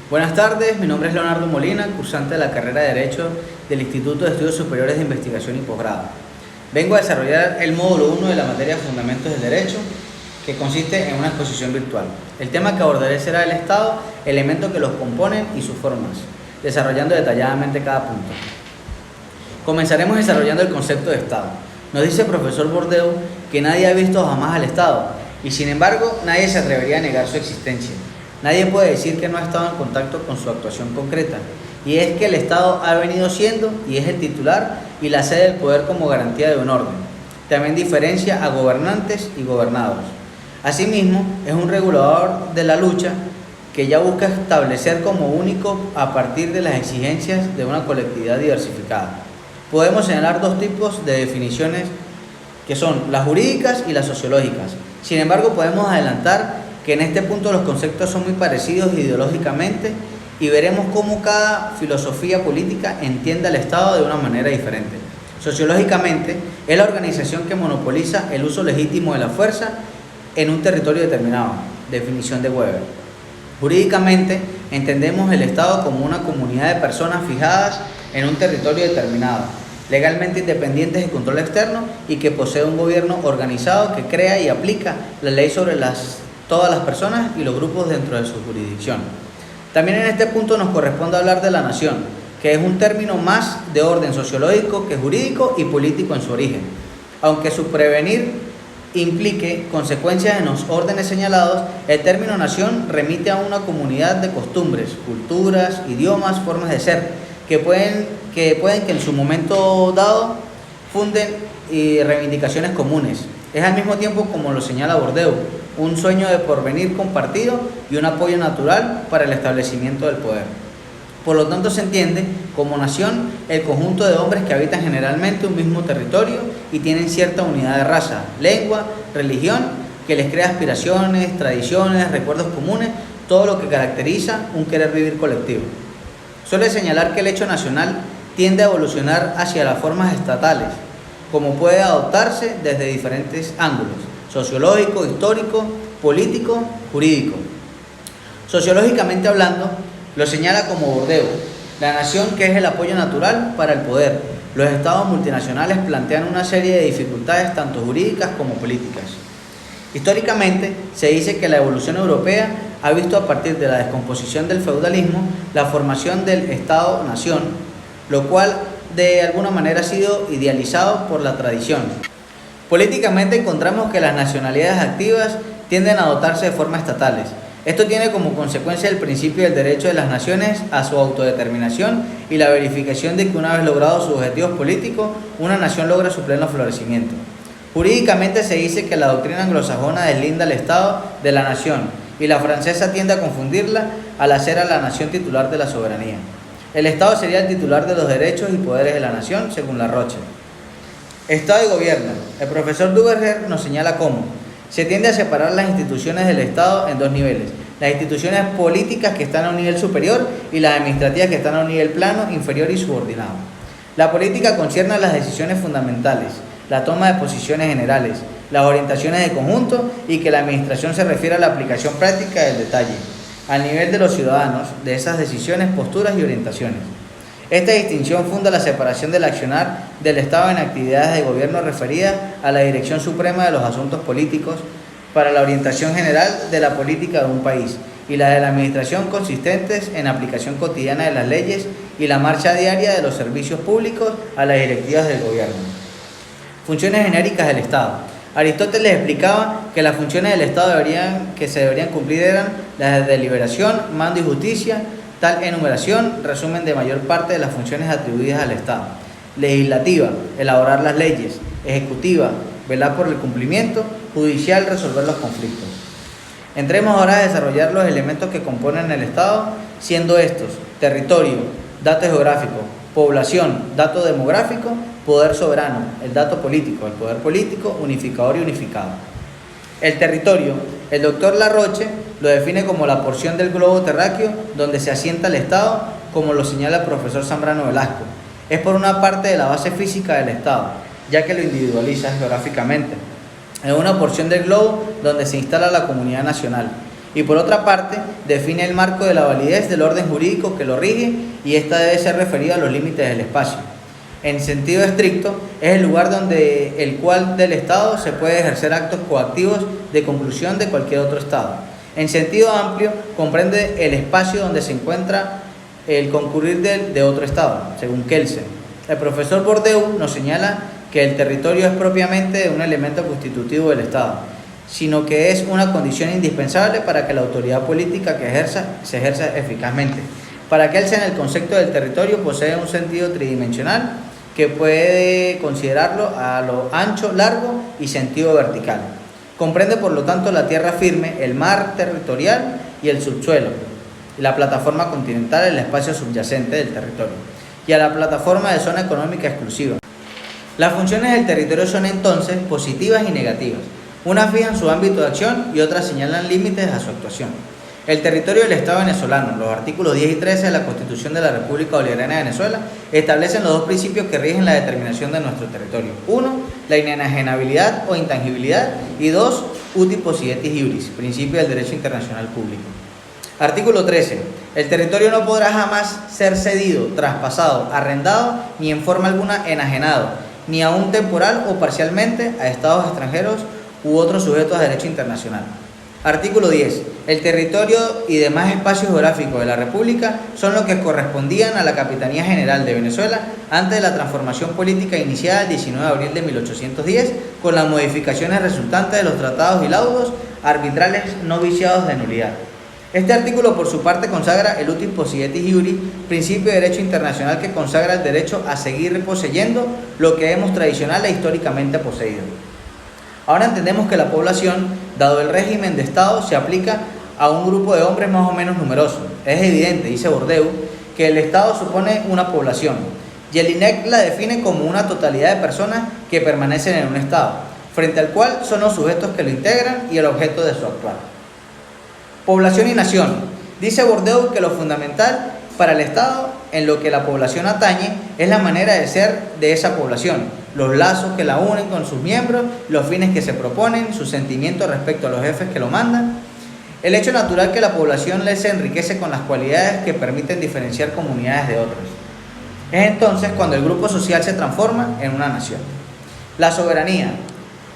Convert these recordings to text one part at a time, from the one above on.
Buenas tardes, mi nombre es Leonardo Molina, cursante de la carrera de Derecho del Instituto de Estudios Superiores de Investigación y Posgrado. Vengo a desarrollar el módulo 1 de la materia Fundamentos del Derecho, que consiste en una exposición virtual. El tema que abordaré será el Estado, elementos que los componen y sus formas, desarrollando detalladamente cada punto. Comenzaremos desarrollando el concepto de Estado. Nos dice el profesor Bourdieu que nadie ha visto jamás al Estado, y sin embargo nadie se atrevería a negar su existencia. Nadie puede decir que no ha estado en contacto con su actuación concreta, y es que el Estado ha venido siendo y es el titular y la sede del poder como garantía de un orden. También diferencia a gobernantes y gobernados. Asimismo, es un regulador de la lucha que ya busca establecer como único a partir de las exigencias de una colectividad diversificada. Podemos señalar dos tipos de definiciones que son las jurídicas y las sociológicas. Sin embargo, podemos adelantar que en este punto los conceptos son muy parecidos ideológicamente y veremos cómo cada filosofía política entiende al Estado de una manera diferente. Sociológicamente, es la organización que monopoliza el uso legítimo de la fuerza en un territorio determinado, definición de Weber. Jurídicamente, entendemos el Estado como una comunidad de personas fijadas en un territorio determinado, legalmente independientes de control externo y que posee un gobierno organizado que crea y aplica la ley sobre todas las personas y los grupos dentro de su jurisdicción. También en este punto nos corresponde hablar de la nación, que es un término más de orden sociológico que jurídico y político en su origen. Aunque su prevenir implique consecuencias en los órdenes señalados, el término nación remite a una comunidad de costumbres, culturas, idiomas, formas de ser, que pueden que en su momento dado funden reivindicaciones comunes. Es al mismo tiempo, como lo señala Bourdieu, un sueño de porvenir compartido y un apoyo natural para el establecimiento del poder. Por lo tanto, se entiende como nación el conjunto de hombres que habitan generalmente un mismo territorio y tienen cierta unidad de raza, lengua, religión, que les crea aspiraciones, tradiciones, recuerdos comunes, todo lo que caracteriza un querer vivir colectivo. Suele señalar que el hecho nacional tiende a evolucionar hacia las formas estatales, como puede adoptarse desde diferentes ángulos: sociológico, histórico, político, jurídico. Sociológicamente hablando, lo señala como Bourdieu, la nación que es el apoyo natural para el poder. Los estados multinacionales plantean una serie de dificultades tanto jurídicas como políticas. Históricamente, se dice que la evolución europea ha visto a partir de la descomposición del feudalismo la formación del Estado-nación, lo cual de alguna manera ha sido idealizado por la tradición. Políticamente encontramos que las nacionalidades activas tienden a dotarse de formas estatales. Esto tiene como consecuencia el principio del derecho de las naciones a su autodeterminación y la verificación de que una vez logrados sus objetivos políticos, una nación logra su pleno florecimiento. Jurídicamente se dice que la doctrina anglosajona deslinda al Estado de la nación y la francesa tiende a confundirla al hacer a la nación titular de la soberanía. El Estado sería el titular de los derechos y poderes de la nación, según La Roche. Estado y gobierno. El profesor Duverger nos señala cómo se tiende a separar las instituciones del Estado en dos niveles: las instituciones políticas que están a un nivel superior y las administrativas que están a un nivel plano, inferior y subordinado. La política concierne a las decisiones fundamentales, la toma de posiciones generales, las orientaciones de conjunto, y que la administración se refiere a la aplicación práctica del detalle, al nivel de los ciudadanos, de esas decisiones, posturas y orientaciones. Esta distinción funda la separación del accionar del Estado en actividades de gobierno referidas a la dirección suprema de los asuntos políticos para la orientación general de la política de un país, y la de la administración consistentes en aplicación cotidiana de las leyes y la marcha diaria de los servicios públicos a las directivas del gobierno. Funciones genéricas del Estado. Aristóteles explicaba que las funciones del Estado que se deberían cumplir eran las de deliberación, mando y justicia. Tal enumeración resumen de mayor parte de las funciones atribuidas al Estado. Legislativa, elaborar las leyes; ejecutiva, velar por el cumplimiento; judicial, resolver los conflictos. Entremos ahora a desarrollar los elementos que componen el Estado, siendo estos: territorio, dato geográfico; población, dato demográfico; poder soberano, el dato político, el poder político, unificador y unificado. El territorio, el doctor La Roche lo define como la porción del globo terráqueo donde se asienta el Estado, como lo señala el profesor Zambrano Velasco. Es por una parte de la base física del Estado, ya que lo individualiza geográficamente. Es una porción del globo donde se instala la comunidad nacional. y por otra parte define el marco de la validez del orden jurídico que lo rige y ésta debe ser referida a los límites del espacio. En sentido estricto, es el lugar donde el cual del Estado se puede ejercer actos coactivos de conclusión de cualquier otro Estado. En sentido amplio, comprende el espacio donde se encuentra el concurrir de otro Estado, según Kelsen. El profesor Bourdieu nos señala que el territorio es propiamente un elemento constitutivo del Estado, sino que es una condición indispensable para que la autoridad política se ejerza eficazmente. Para Kelsen, el concepto del territorio posee un sentido tridimensional que puede considerarlo a lo ancho, largo y sentido vertical. Comprende, por lo tanto, la tierra firme, el mar territorial y el subsuelo, la plataforma continental, el espacio subyacente del territorio, y a la plataforma de zona económica exclusiva. Las funciones del territorio son entonces positivas y negativas. Unas fijan su ámbito de acción y otras señalan límites a su actuación. El territorio del Estado venezolano, los artículos 10 y 13 de la Constitución de la República Bolivariana de Venezuela, establecen los dos principios que rigen la determinación de nuestro territorio. 1. La inenajenabilidad o intangibilidad, y 2. Uti possidetis iuris, principio del derecho internacional público. Artículo 13. El territorio no podrá jamás ser cedido, traspasado, arrendado, ni en forma alguna enajenado, ni aun temporal o parcialmente, a estados extranjeros u otros sujetos de derecho internacional. Artículo 10. El territorio y demás espacios geográficos de la República son los que correspondían a la Capitanía General de Venezuela antes de la transformación política iniciada el 19 de abril de 1810, con las modificaciones resultantes de los tratados y laudos arbitrales no viciados de nulidad. Este artículo, por su parte, consagra el uti possidetis iuris, principio de derecho internacional que consagra el derecho a seguir poseyendo lo que hemos tradicional e históricamente poseído. Ahora entendemos que la población, dado el régimen de Estado, se aplica a un grupo de hombres más o menos numeroso. Es evidente, dice Bourdieu, que el Estado supone una población, y el INEC la define como una totalidad de personas que permanecen en un Estado, frente al cual son los sujetos que lo integran y el objeto de su actuar. Población y nación. Dice Bourdieu que lo fundamental para el Estado, en lo que la población atañe, es la manera de ser de esa población, los lazos que la unen con sus miembros, los fines que se proponen, sus sentimientos respecto a los jefes que lo mandan, el hecho natural que la población les enriquece con las cualidades que permiten diferenciar comunidades de otras. Es entonces cuando el grupo social se transforma en una nación. La soberanía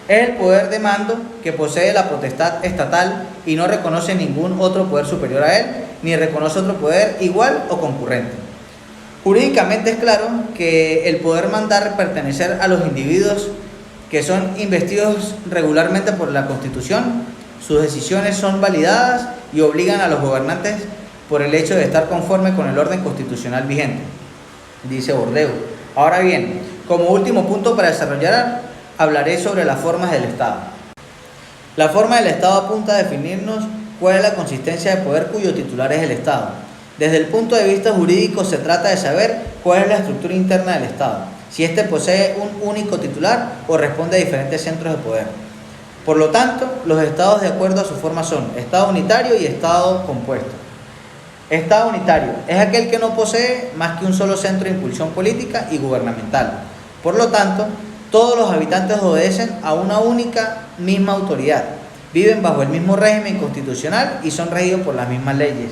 es el poder de mando que posee la potestad estatal y no reconoce ningún otro poder superior a él, ni reconoce otro poder igual o concurrente. Jurídicamente es claro que el poder mandar pertenecer a los individuos que son investidos regularmente por la Constitución, sus decisiones son validadas y obligan a los gobernantes por el hecho de estar conforme con el orden constitucional vigente, dice Bourdieu. Ahora bien, como último punto para desarrollar, hablaré sobre las formas del Estado. La forma del Estado apunta a definirnos cuál es la consistencia de poder cuyo titular es el Estado. Desde el punto de vista jurídico se trata de saber cuál es la estructura interna del Estado, si éste posee un único titular o responde a diferentes centros de poder. Por lo tanto, los estados de acuerdo a su forma son Estado unitario y Estado compuesto. Estado unitario es aquel que no posee más que un solo centro de impulsión política y gubernamental. Por lo tanto, todos los habitantes obedecen a una única misma autoridad, viven bajo el mismo régimen constitucional y son regidos por las mismas leyes.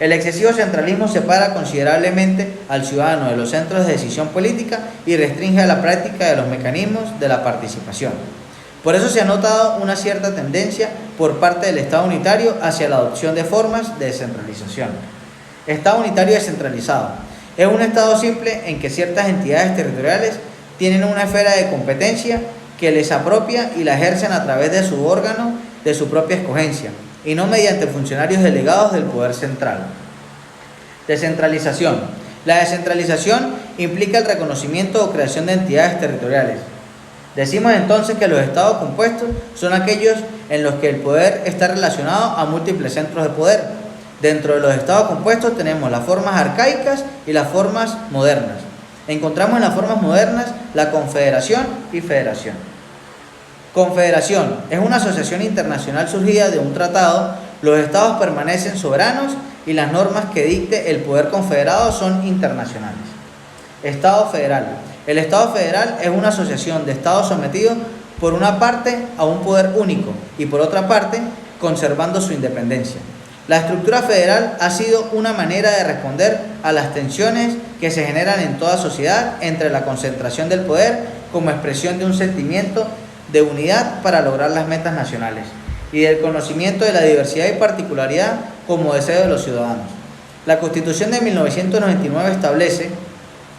El excesivo centralismo separa considerablemente al ciudadano de los centros de decisión política y restringe a la práctica de los mecanismos de la participación. Por eso se ha notado una cierta tendencia por parte del Estado unitario hacia la adopción de formas de descentralización. Estado unitario descentralizado es un Estado simple en que ciertas entidades territoriales tienen una esfera de competencia que les apropia y la ejercen a través de su órgano de su propia escogencia, y no mediante funcionarios delegados del poder central. Descentralización. La descentralización implica el reconocimiento o creación de entidades territoriales. Decimos entonces que los estados compuestos son aquellos en los que el poder está relacionado a múltiples centros de poder. Dentro de los estados compuestos tenemos las formas arcaicas y las formas modernas. Encontramos en las formas modernas la confederación y federación. Confederación es una asociación internacional surgida de un tratado. Los estados permanecen soberanos y las normas que dicte el poder confederado son internacionales. Estado federal. El Estado federal es una asociación de estados sometidos por una parte a un poder único y por otra parte conservando su independencia. La estructura federal ha sido una manera de responder a las tensiones que se generan en toda sociedad entre la concentración del poder como expresión de un sentimiento de unidad para lograr las metas nacionales y del conocimiento de la diversidad y particularidad como deseo de los ciudadanos. La Constitución de 1999 establece,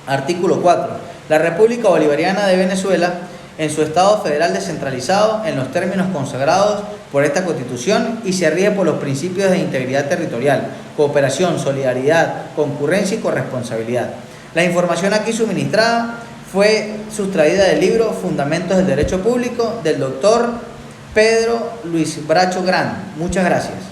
artículo 4, la República Bolivariana de Venezuela en su Estado federal descentralizado en los términos consagrados por esta Constitución y se rige por los principios de integridad territorial, cooperación, solidaridad, concurrencia y corresponsabilidad. La información aquí suministrada fue sustraída del libro Fundamentos del Derecho Público del doctor Pedro Luis Bracho Gran. Muchas gracias.